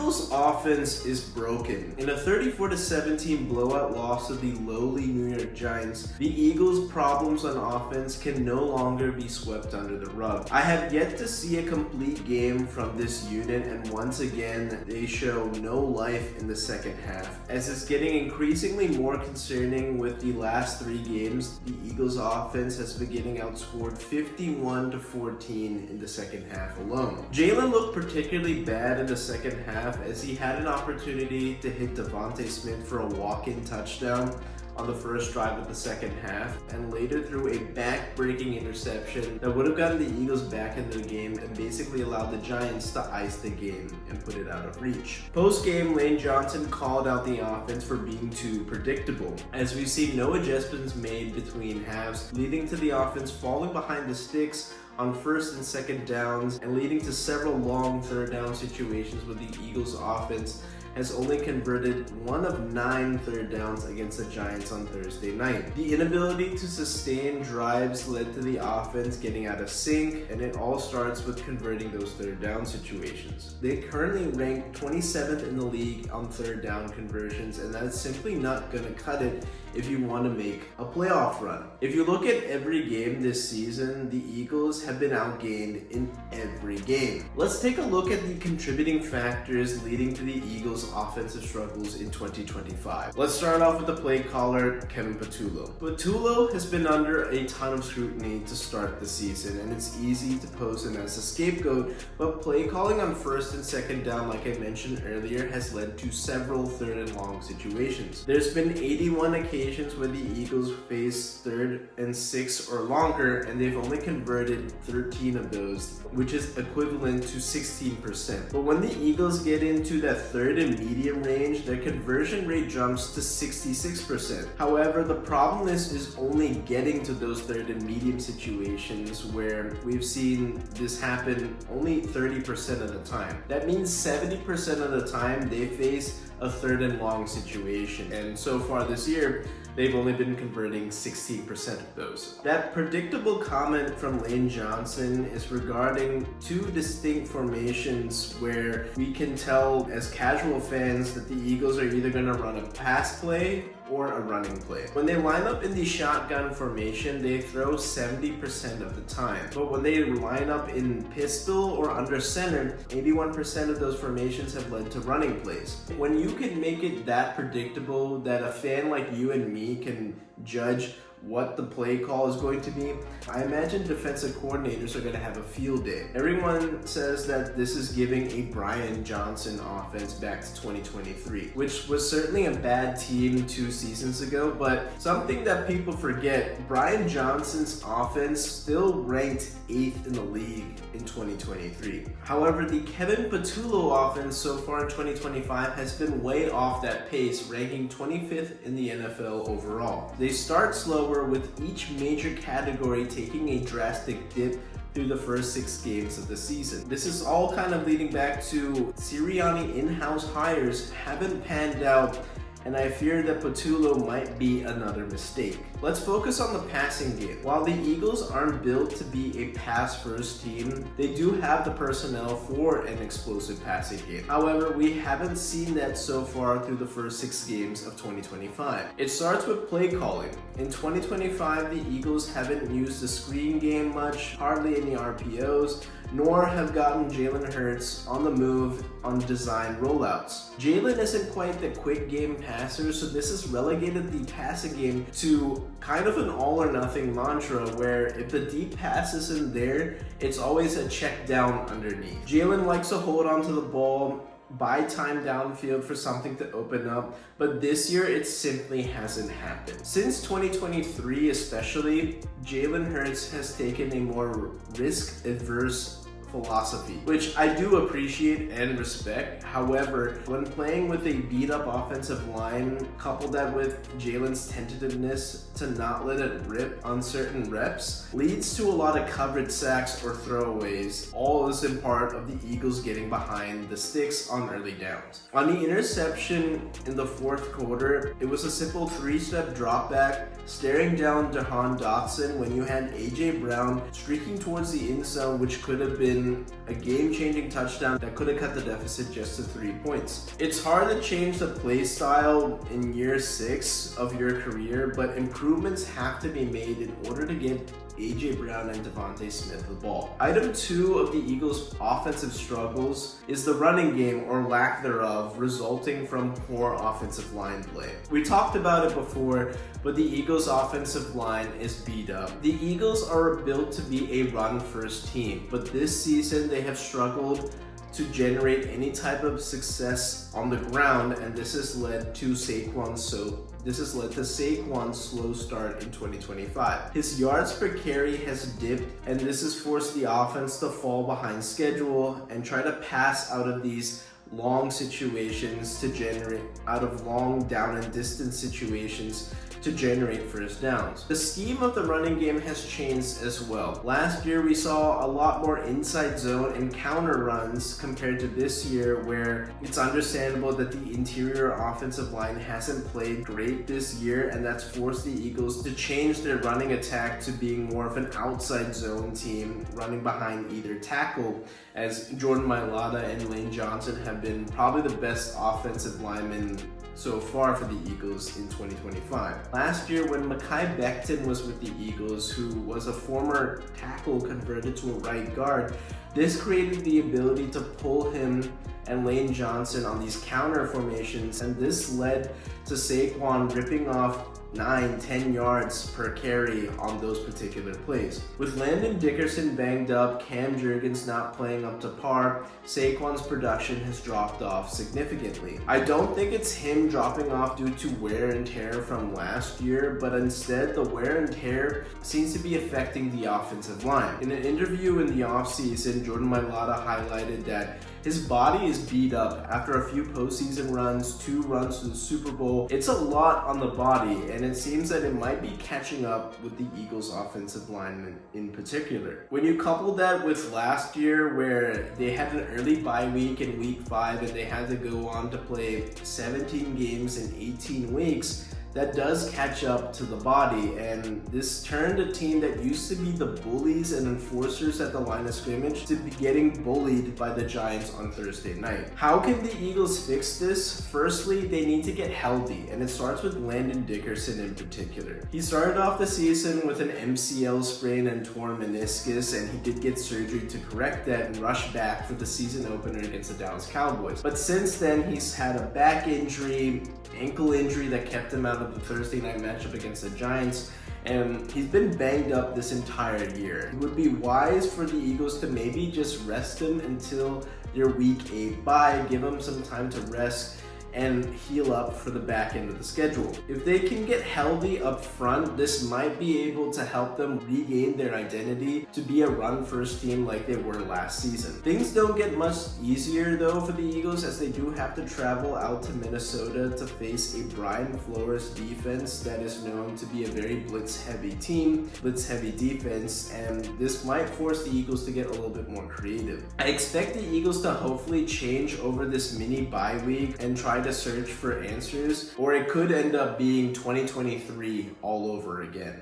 Eagles offense is broken. In a 34-17 blowout loss to the lowly New York Giants, the Eagles' problems on offense can no longer be swept under the rug. I have yet to see a complete game from this unit, and once again, they show no life in the second half. As it's getting increasingly more concerning with the last 3 games, the Eagles offense has been getting outscored 51-14 in the second half alone. Jalen looked particularly bad in the second half as he had an opportunity to hit Devontae Smith for a walk-in touchdown on the first drive of the second half, and later threw a back-breaking interception that would have gotten the Eagles back into the game and basically allowed the Giants to ice the game and put it out of reach. Post-game, Lane Johnson called out the offense for being too predictable, as we've seen no adjustments made between halves, leading to the offense falling behind the sticks on first and second downs and leading to several long third down situations where the Eagles offense has only converted 1 of 9 third downs against the Giants on Thursday night. The inability to sustain drives led to the offense getting out of sync, and it all starts with converting those third down situations. They currently rank 27th in the league on third down conversions, and that's simply not going to cut it if you want to make a playoff run. If you look at every game this season, the Eagles have been outgained in every game. Let's take a look at the contributing factors leading to the Eagles' offensive struggles in 2025. Let's start off with the play caller, Kevin Patullo. Patullo has been under a ton of scrutiny to start the season, and it's easy to pose him as a scapegoat, but play calling on first and second down, like I mentioned earlier, has led to several third and long situations. There's been 81 occasions where the Eagles face 3rd and 6 or longer, and they've only converted 13 of those, which is equivalent to 16%. But when the Eagles get into that third and medium range, their conversion rate jumps to 66%. However, the problem is only getting to those third and medium situations where we've seen this happen only 30% of the time. That means 70% of the time they face a third and long situation, and so far this year they've only been converting 16% of those. That predictable comment from Lane Johnson is regarding 2 distinct formations where we can tell as casual fans that the Eagles are either going to run a pass play or a running play. When they line up in the shotgun formation, they throw 70% of the time. But when they line up in pistol or under center, 81% of those formations have led to running plays. When you can make it that predictable that a fan like you and me can judge what the play call is going to be, I imagine defensive coordinators are going to have a field day. Everyone says that this is giving a Brian Johnson offense back to 2023, which was certainly a bad team 2 seasons ago, but something that people forget, Brian Johnson's offense still ranked 8th in the league in 2023. However, the Kevin Patullo offense so far in 2025 has been way off that pace, ranking 25th in the NFL overall. They start slow, with each major category taking a drastic dip through the first 6 games of the season. This is all kind of leading back to Sirianni in-house hires haven't panned out, and I fear that Patullo might be another mistake. Let's focus on the passing game. While the Eagles aren't built to be a pass-first team, they do have the personnel for an explosive passing game. However, we haven't seen that so far through the first 6 games of 2025. It starts with play calling. In 2025, the Eagles haven't used the screen game much, hardly any RPOs, nor have gotten Jalen Hurts on the move on design rollouts. Jalen isn't quite the quick game passer, so this has relegated the passing game to kind of an all or nothing mantra where if the deep pass isn't there, it's always a check down underneath. Jalen likes to hold on to the ball, buy time downfield for something to open up, but this year it simply hasn't happened. Since 2023 especially, Jalen Hurts has taken a more risk-averse philosophy, which I do appreciate and respect. However, when playing with a beat-up offensive line, couple that with Jalen's tentativeness to not let it rip on certain reps, leads to a lot of coverage sacks or throwaways. All is in part of the Eagles getting behind the sticks on early downs. On the interception in the 4th quarter, it was a simple 3-step drop back, staring down Jahan Dotson when you had AJ Brown streaking towards the end zone, which could have been been a game-changing touchdown that could have cut the deficit just to 3 points. It's hard to change the play style in year 6 of your career, but improvements have to be made in order to get A.J. Brown and Devontae Smith the ball. Item 2 of the Eagles' offensive struggles is the running game, or lack thereof, resulting from poor offensive line play. We talked about it before, but the Eagles' offensive line is beat up. The Eagles are built to be a run-first team, but this season they have struggled to generate any type of success on the ground, and this has led to Saquon's slow start in 2025. His yards per carry has dipped, and this has forced the offense to fall behind schedule and try to pass out of these long situations out of long down and distance situations to generate first downs. The scheme of the running game has changed as well. Last year we saw a lot more inside zone and counter runs compared to this year, where it's understandable that the interior offensive line hasn't played great this year, and that's forced the Eagles to change their running attack to being more of an outside zone team, running behind either tackle, as Jordan Mailata and Lane Johnson have been probably the best offensive linemen so far for the Eagles in 2025. Last year, when Mekhi Becton was with the Eagles, who was a former tackle converted to a right guard, this created the ability to pull him and Lane Johnson on these counter formations, and this led to Saquon ripping off 9-10 yards per carry on those particular plays. With Landon Dickerson banged up, Cam Jurgens not playing up to par, Saquon's production has dropped off significantly. I don't think it's him dropping off due to wear and tear from last year, but instead the wear and tear seems to be affecting the offensive line. In an interview in the offseason, Jordan Mailata highlighted that his body is beat up after a few postseason runs, 2 runs to the Super Bowl. It's a lot on the body, and it seems that it might be catching up with the Eagles' offensive line in particular. When you couple that with last year, where they had an early bye week in week 5 and they had to go on to play 17 games in 18 weeks, that does catch up to the body, and this turned a team that used to be the bullies and enforcers at the line of scrimmage to be getting bullied by the Giants on Thursday night. How can the Eagles fix this? Firstly, they need to get healthy, and it starts with Landon Dickerson in particular. He started off the season with an MCL sprain and torn meniscus, and he did get surgery to correct that and rush back for the season opener against the Dallas Cowboys. But since then, he's had a back injury, ankle injury that kept him out of the Thursday night matchup against the Giants, and he's been banged up this entire year. It would be wise for the Eagles to maybe just rest him until their week 8 bye, give him some time to rest and heal up for the back end of the schedule. If they can get healthy up front, this might be able to help them regain their identity to be a run-first team like they were last season. Things don't get much easier though for the Eagles, as they do have to travel out to Minnesota to face a Brian Flores defense that is known to be a very blitz-heavy team, blitz-heavy defense, and this might force the Eagles to get a little bit more creative. I expect the Eagles to hopefully change over this mini bye week and try to search for answers, or it could end up being 2023 all over again.